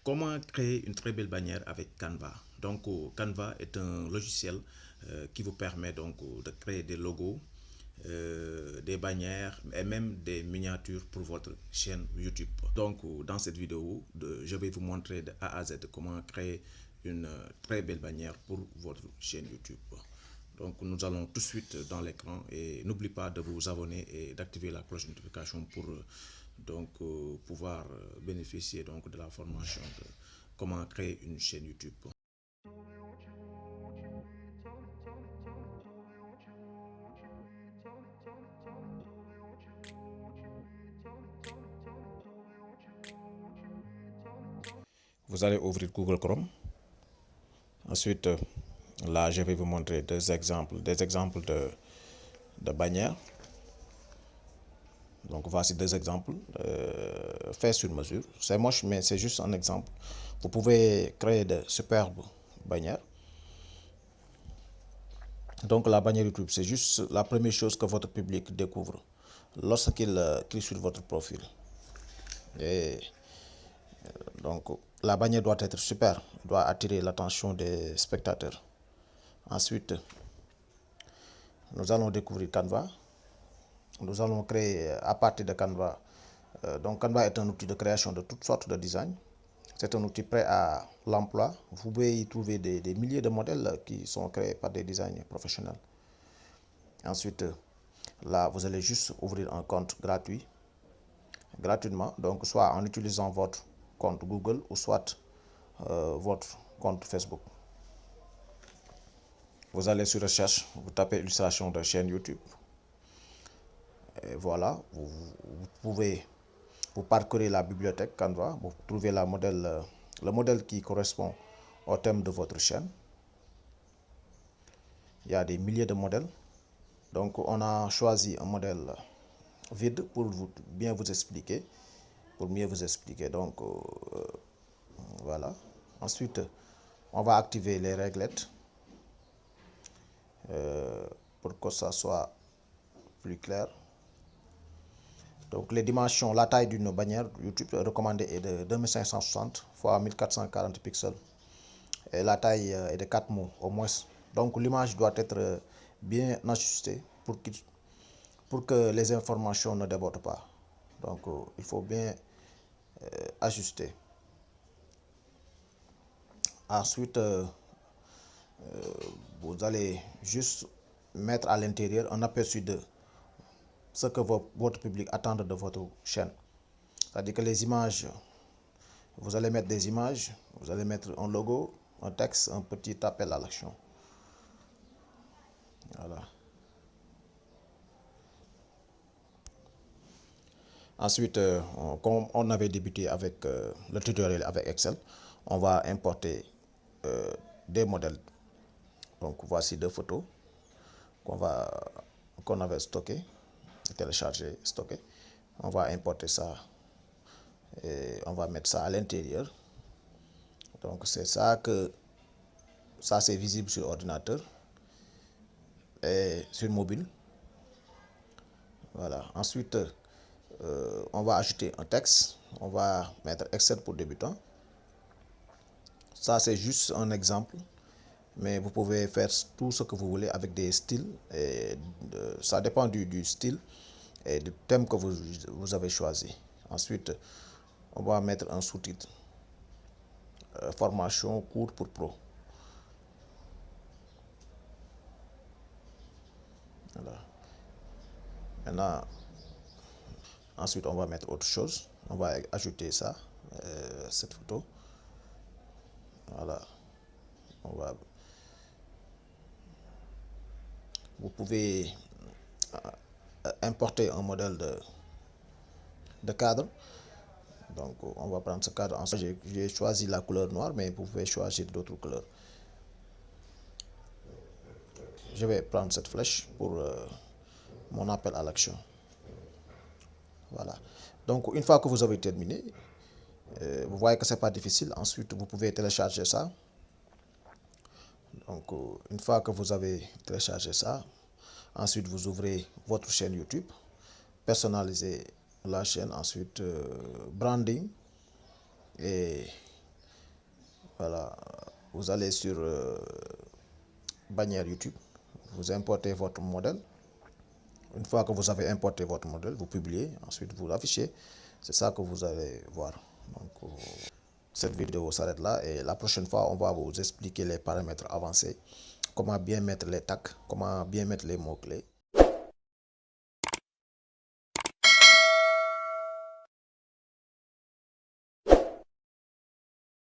Comment créer une très belle bannière avec Canva? Donc, Canva est un logiciel qui vous permet donc de créer des logos, des bannières et même des miniatures pour votre chaîne YouTube. Donc, dans cette vidéo, je vais vous montrer de A à Z comment créer une très belle bannière pour votre chaîne YouTube. Donc, nous allons tout de suite dans l'écran et n'oubliez pas de vous abonner et d'activer la cloche de notification pour pouvoir bénéficier donc de la formation de comment créer une chaîne YouTube. Vous allez ouvrir Google Chrome. Ensuite, là, je vais vous montrer des exemples de bannières. Donc, voici deux exemples faits sur mesure. C'est moche, mais c'est juste un exemple. Vous pouvez créer de superbes bannières. Donc, la bannière YouTube, c'est juste la première chose que votre public découvre lorsqu'il clique sur votre profil. Et donc, la bannière doit être super, doit attirer l'attention des spectateurs. Ensuite, nous allons découvrir Canva. Nous allons créer à partir de Canva. Donc Canva est un outil de création de toutes sortes de designs. C'est un outil prêt à l'emploi. Vous pouvez y trouver des milliers de modèles qui sont créés par des designers professionnels. Ensuite, là, vous allez juste ouvrir un compte gratuitement. Donc soit en utilisant votre compte Google ou soit votre compte Facebook. Vous allez sur recherche, vous tapez illustration de chaîne YouTube. Et voilà, vous pouvez vous parcourir la bibliothèque Canva, vous trouvez le modèle qui correspond au thème de votre chaîne. Il y a des milliers de modèles. Donc on a choisi un modèle vide pour bien vous expliquer, pour mieux vous expliquer. Donc voilà. Ensuite, on va activer les réglettes pour que ça soit plus clair. Donc les dimensions, la taille d'une bannière YouTube recommandée est de 2560 x 1440 pixels. Et la taille est de 4 mots au moins. Donc l'image doit être bien ajustée pour que les informations ne débordent pas. Donc il faut bien ajuster. Ensuite, vous allez juste mettre à l'intérieur un aperçu de ce que votre public attend de votre chaîne. C'est-à-dire que les images, vous allez mettre des images, vous allez mettre un logo, un texte, un petit appel à l'action. Voilà. Ensuite, comme on avait débuté avec le tutoriel avec Excel, on va importer des modèles. Donc voici deux photos qu'on avait stockées, téléchargées, stockées. On va importer ça et on va mettre ça à l'intérieur. Donc c'est ça c'est visible sur ordinateur et sur mobile. Voilà. Ensuite, on va ajouter un texte. On va mettre Excel pour débutants. Ça, c'est juste un exemple. Mais vous pouvez faire tout ce que vous voulez avec des styles. Et ça dépend du style et du thème que vous avez choisi. Ensuite, on va mettre un sous-titre. Formation cours pour pro. Voilà. Maintenant, ensuite, on va mettre autre chose. On va ajouter ça, cette photo. Voilà. Vous pouvez importer un modèle de cadre. Donc, on va prendre ce cadre. Ensuite, j'ai choisi la couleur noire, mais vous pouvez choisir d'autres couleurs. Je vais prendre cette flèche pour mon appel à l'action. Voilà. Donc, une fois que vous avez terminé, vous voyez que ce n'est pas difficile. Ensuite, vous pouvez télécharger ça. Donc, une fois que vous avez téléchargé ça, ensuite vous ouvrez votre chaîne YouTube, personnalisez la chaîne, ensuite branding et Voilà, vous allez sur bannière YouTube, vous importez votre modèle. Une fois que vous avez importé votre modèle, vous publiez, ensuite vous l'affichez. C'est ça que vous allez voir. Donc, cette vidéo s'arrête là et la prochaine fois, on va vous expliquer les paramètres avancés, comment bien mettre les tags, comment bien mettre les mots-clés.